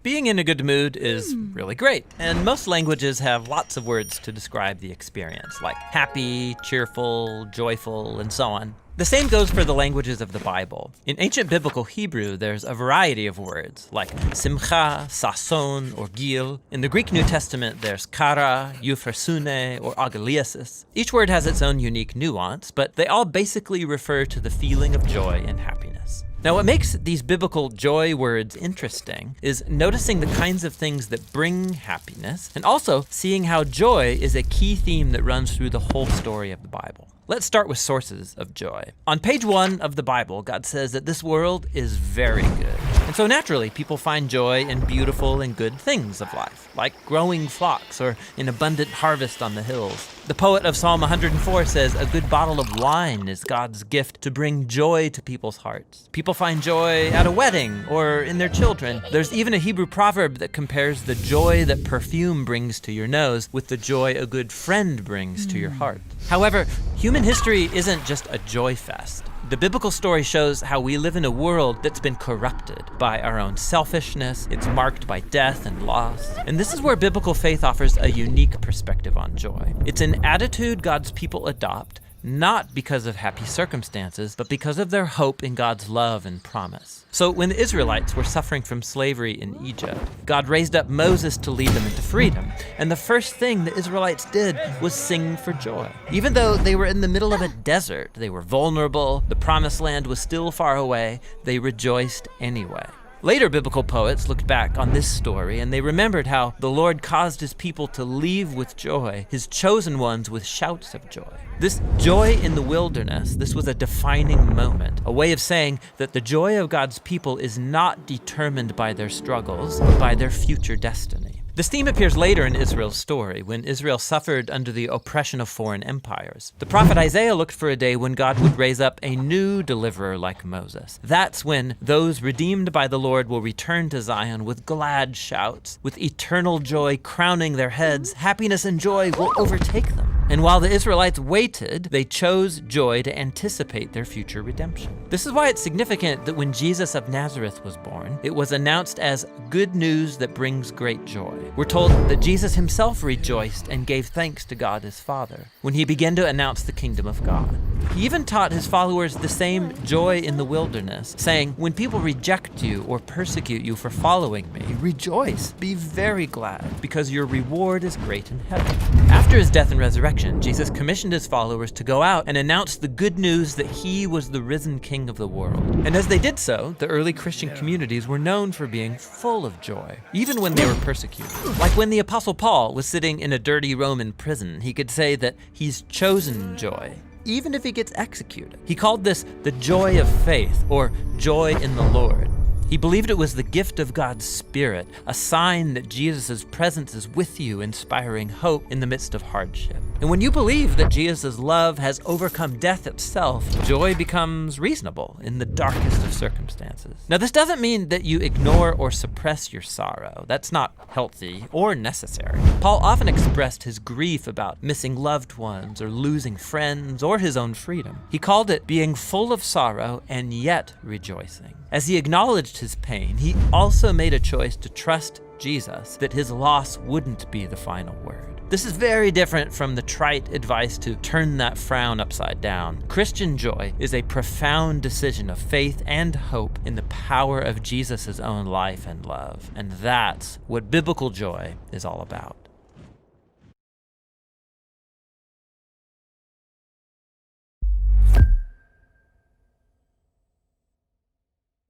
Being in a good mood is really great, and most languages have lots of words to describe the experience, like happy, cheerful, joyful, and so on. The same goes for the languages of the Bible. In ancient biblical Hebrew, there's a variety of words, like simcha, sason, or gil. In the Greek New Testament, there's kara, euphrosune, or agaliasis. Each word has its own unique nuance, but they all basically refer to the feeling of joy and happiness. Now, what makes these biblical joy words interesting is noticing the kinds of things that bring happiness, and also seeing how joy is a key theme that runs through the whole story of the Bible. Let's start with sources of joy. On page 1 of the Bible, God says that this world is very good. And so naturally, people find joy in beautiful and good things of life, like growing flocks or an abundant harvest on the hills. The poet of Psalm 104 says, a good bottle of wine is God's gift to bring joy to people's hearts. People find joy at a wedding or in their children. There's even a Hebrew proverb that compares the joy that perfume brings to your nose with the joy a good friend brings to your heart. However, human history isn't just a joy fest. The biblical story shows how we live in a world that's been corrupted by our own selfishness. It's marked by death and loss. And this is where biblical faith offers a unique perspective on joy. It's an attitude God's people adopt, not because of happy circumstances, but because of their hope in God's love and promise. So when the Israelites were suffering from slavery in Egypt, God raised up Moses to lead them into freedom. And the first thing the Israelites did was sing for joy. Even though they were in the middle of a desert, they were vulnerable, the promised land was still far away, they rejoiced anyway. Later biblical poets looked back on this story and they remembered how the Lord caused his people to leave with joy, his chosen ones with shouts of joy. This joy in the wilderness, this was a defining moment, a way of saying that the joy of God's people is not determined by their struggles, but by their future destiny. This theme appears later in Israel's story, when Israel suffered under the oppression of foreign empires. The prophet Isaiah looked for a day when God would raise up a new deliverer like Moses. That's when those redeemed by the Lord will return to Zion with glad shouts, with eternal joy crowning their heads. Happiness and joy will overtake them. And while the Israelites waited, they chose joy to anticipate their future redemption. This is why it's significant that when Jesus of Nazareth was born, it was announced as good news that brings great joy. We're told that Jesus himself rejoiced and gave thanks to God his Father when he began to announce the kingdom of God. He even taught his followers the same joy in the wilderness, saying, when people reject you or persecute you for following me, rejoice, be very glad, because your reward is great in heaven. After his death and resurrection, Jesus commissioned his followers to go out and announce the good news that he was the risen king of the world. And as they did so, the early Christian communities were known for being full of joy, even when they were persecuted. Like when the Apostle Paul was sitting in a dirty Roman prison, he could say that he's chosen joy, even if he gets executed. He called this the joy of faith, or joy in the Lord. He believed it was the gift of God's Spirit, a sign that Jesus' presence is with you, inspiring hope in the midst of hardship. And when you believe that Jesus' love has overcome death itself, joy becomes reasonable in the darkest of circumstances. Now, this doesn't mean that you ignore or suppress your sorrow. That's not healthy or necessary. Paul often expressed his grief about missing loved ones or losing friends or his own freedom. He called it being full of sorrow and yet rejoicing. As he acknowledged his pain, he also made a choice to trust Jesus that his loss wouldn't be the final word. This is very different from the trite advice to turn that frown upside down. Christian joy is a profound decision of faith and hope in the power of Jesus' own life and love. And that's what biblical joy is all about.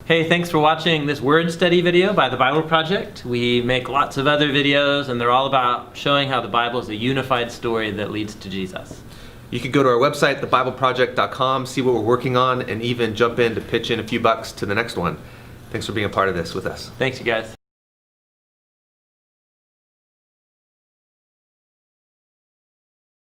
Hey, thanks for watching this word study video by the Bible Project. We make lots of other videos and they're all about showing how the Bible is a unified story that leads to Jesus. You can go to our website, thebibleproject.com, see what we're working on, and even jump in to pitch in a few bucks to the next one. Thanks for being a part of this with us. Thanks, you guys.